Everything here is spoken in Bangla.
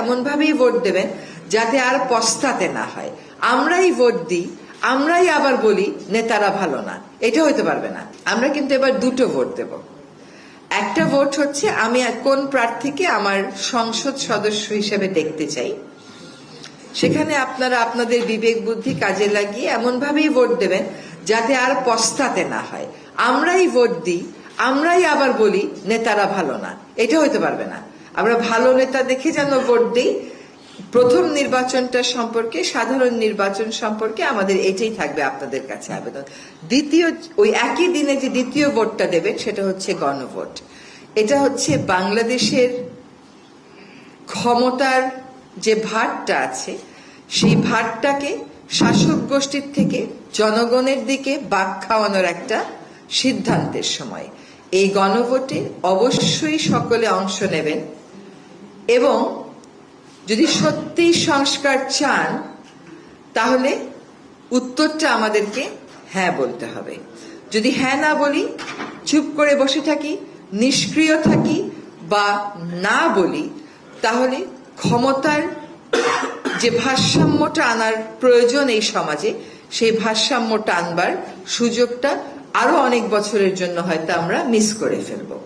এমন ভাবেই ভোট দেবেন যাতে আর পস্তাতে না হয়। আমরাই ভোট দিই, আমরাই আবার বলি নেতারা ভালো না, এটা হইতে পারবে না। আমরা কিন্তু এবার দুটো ভোট দেব। একটা ভোট হচ্ছে আমি কোন প্রার্থীকে আমার সংসদ সদস্য হিসেবে দেখতে চাই, সেখানে আপনারা আপনাদের বিবেক বুদ্ধি কাজে লাগিয়ে এমন ভাবেই ভোট দেবেন যাতে আর পস্তাতে না হয়। আমরাই ভোট দিই, আমরাই আবার বলি নেতারা ভালো না, এটা হইতে পারবে না। আমরা ভালো নেতা দেখে যেন ভোট দিই। প্রথম নির্বাচনটা সম্পর্কে, সাধারণ নির্বাচন সম্পর্কে আমাদের এটাই থাকবে আপনাদের কাছে আবেদন। দ্বিতীয়, ওই একই দিনে যে দ্বিতীয় ভোটটা দেবেন সেটা হচ্ছে গণভোট। এটা হচ্ছে বাংলাদেশের ক্ষমতার যে ভারটা আছে সেই ভারটাকে শাসক গোষ্ঠীর থেকে জনগণের দিকে বাঁক খাওয়ানোর একটা সিদ্ধান্তের সময়। এই গণভোটে অবশ্যই সকলে অংশ নেবেন এবং যদি সত্যি সংস্কার চান তাহলে উত্তরটা আমাদেরকে হ্যাঁ বলতে হবে। যদি হ্যাঁ না বলি, চুপ করে বসে থাকি, নিষ্ক্রিয় থাকি বা না বলি, তাহলে ক্ষমতার যে ভারসাম্যটা আনার প্রয়োজন এই সমাজে, সেই ভারসাম্যটা আনবার সুযোগটা আরো অনেক বছরের জন্য হয়তো আমরা মিস করে ফেলবো।